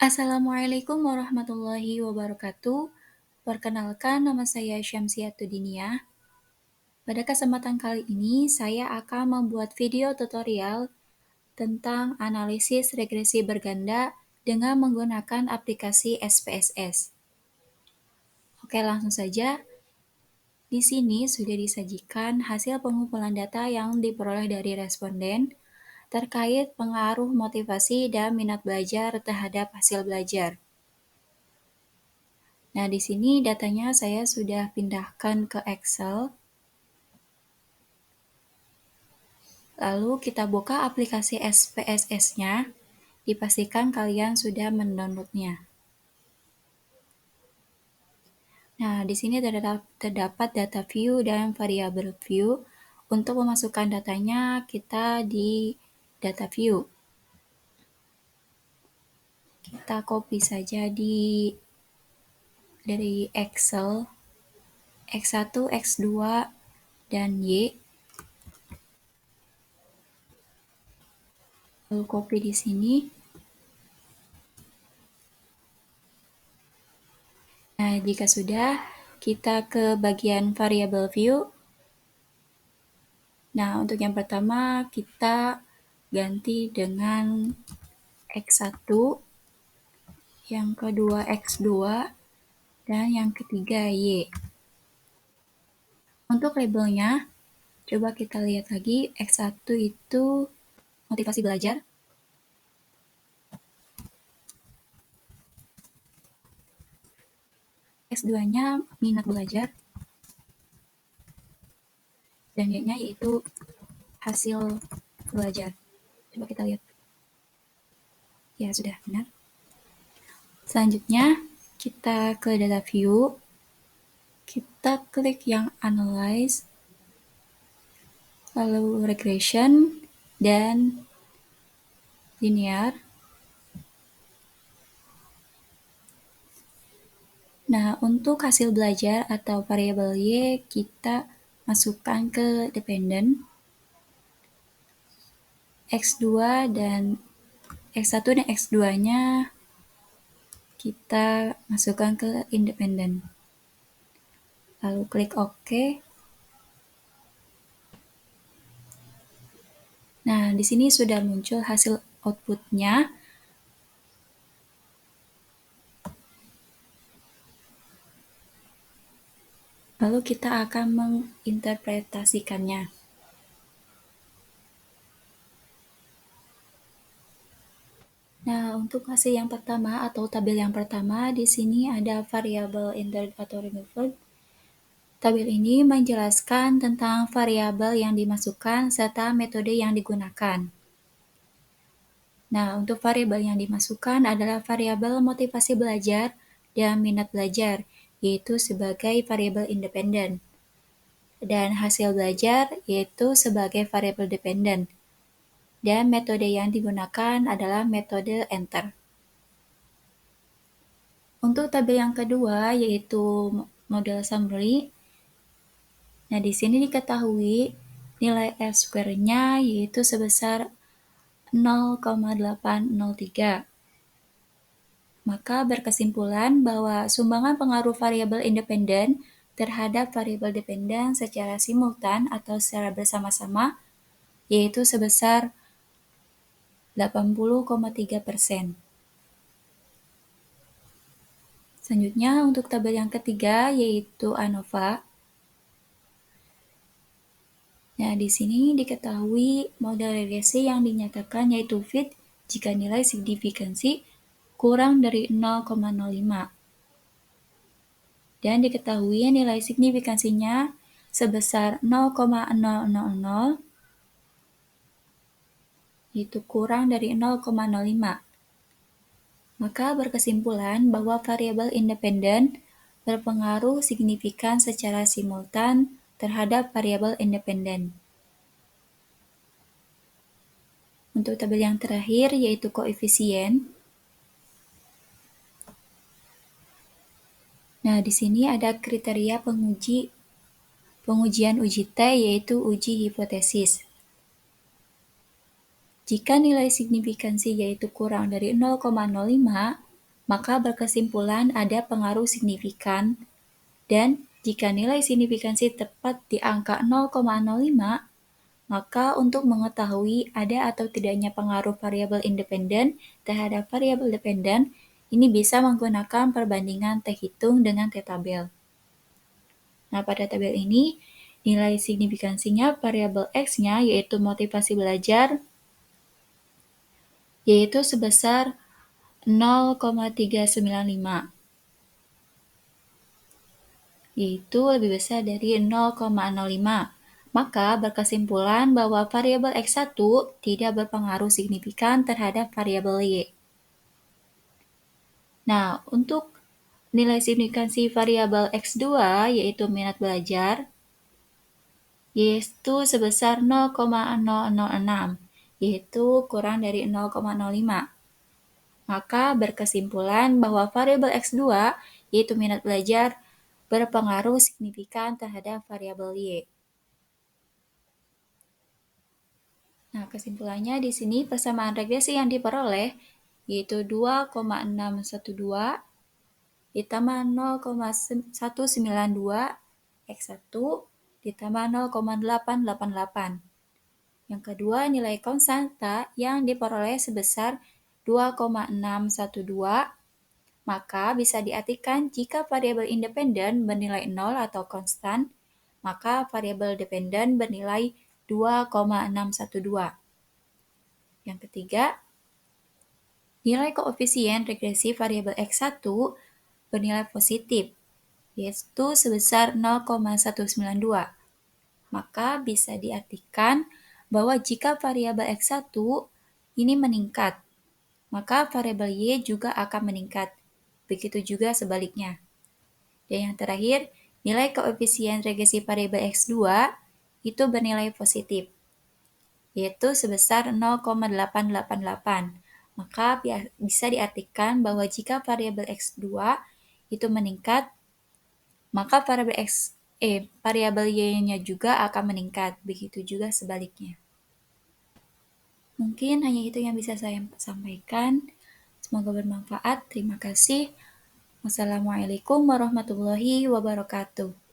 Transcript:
Assalamualaikum warahmatullahi wabarakatuh. Perkenalkan, nama saya Syamsiah Tudiniah. Pada kesempatan kali ini, saya akan membuat video tutorial tentang analisis regresi berganda dengan menggunakan aplikasi SPSS. Oke, langsung saja. Di sini sudah disajikan hasil pengumpulan data yang diperoleh dari responden terkait pengaruh motivasi dan minat belajar terhadap hasil belajar. Nah, di sini datanya saya sudah pindahkan ke Excel. Lalu kita buka aplikasi SPSS-nya. Dipastikan kalian sudah mendownloadnya. Nah, di sini terdapat data view dan variable view. Untuk memasukkan datanya, kita di data view. Kita copy saja dari Excel, X1, X2, dan Y. Lalu copy di sini. Nah, jika sudah, kita ke bagian variable view. Nah, untuk yang pertama kita ganti dengan X1, yang kedua X2, dan yang ketiga Y. Untuk labelnya, coba kita lihat lagi. X1 itu motivasi belajar. X2-nya minat belajar. Dan Y-nya yaitu hasil belajar. Coba kita lihat. Ya, sudah benar. Selanjutnya, kita ke data view. Kita klik yang analyze, lalu regression, dan linear. Nah, untuk hasil belajar atau variabel Y, kita masukkan ke dependent. X2 dan X1 dan X2-nya kita masukkan ke independent. Lalu klik OK. Nah, di sini sudah muncul hasil output-nya. Lalu kita akan menginterpretasikannya. Nah, untuk hasil yang pertama atau tabel yang pertama, di sini ada variabel entered atau removed. Tabel ini menjelaskan tentang variabel yang dimasukkan serta metode yang digunakan. Nah, untuk variabel yang dimasukkan adalah variabel motivasi belajar dan minat belajar, yaitu sebagai variabel independen. Dan hasil belajar yaitu sebagai variabel dependen. Dan metode yang digunakan adalah metode enter. Untuk tabel yang kedua yaitu model summary. Nah, di sini diketahui nilai R-square-nya yaitu sebesar 0,803. Maka berkesimpulan bahwa sumbangan pengaruh variabel independen terhadap variabel dependen secara simultan atau secara bersama-sama yaitu sebesar 80,3%. Selanjutnya untuk tabel yang ketiga yaitu ANOVA. Nah, di sini diketahui model regresi yang dinyatakan yaitu fit jika nilai signifikansi kurang dari 0,05. Dan diketahui nilai signifikansinya sebesar 0,000, yaitu kurang dari 0,05. Maka berkesimpulan bahwa variabel independen berpengaruh signifikan secara simultan terhadap variabel independen. Untuk tabel yang terakhir yaitu koefisien. Nah, di sini ada kriteria pengujian uji T yaitu uji hipotesis. Jika nilai signifikansi yaitu kurang dari 0,05, maka berkesimpulan ada pengaruh signifikan, dan jika nilai signifikansi tepat di angka 0,05, maka untuk mengetahui ada atau tidaknya pengaruh variabel independen terhadap variabel dependen, ini bisa menggunakan perbandingan T hitung dengan T tabel. Nah, pada tabel ini, nilai signifikansinya variabel X-nya yaitu motivasi belajar, yaitu sebesar 0,395, yaitu lebih besar dari 0,05. Maka berkesimpulan bahwa variabel X1 tidak berpengaruh signifikan terhadap variabel Y. Nah, untuk nilai signifikansi variabel X2 yaitu minat belajar, yaitu sebesar 0,006, yaitu kurang dari 0,05. Maka berkesimpulan bahwa variabel X2 yaitu minat belajar berpengaruh signifikan terhadap variabel Y. Nah, kesimpulannya di sini persamaan regresi yang diperoleh yaitu 2,612 ditambah 0,192 X1 ditambah 0,888. Yang kedua, nilai konstanta yang diperoleh sebesar 2,612, maka bisa diartikan jika variabel independen bernilai 0 atau konstan, maka variabel dependen bernilai 2,612. Yang ketiga, nilai koefisien regresi variabel X1 bernilai positif, yaitu sebesar 0,192. Maka bisa diartikan bahwa jika variabel X1 ini meningkat, maka variabel Y juga akan meningkat. Begitu juga sebaliknya. Dan yang terakhir, nilai koefisien regresi variabel X2 itu bernilai positif, yaitu sebesar 0,888. Maka bisa diartikan bahwa jika variabel X2 itu meningkat, maka variabel Y-nya juga akan meningkat. Begitu juga sebaliknya. Mungkin hanya itu yang bisa saya sampaikan. Semoga bermanfaat. Terima kasih. Wassalamualaikum warahmatullahi wabarakatuh.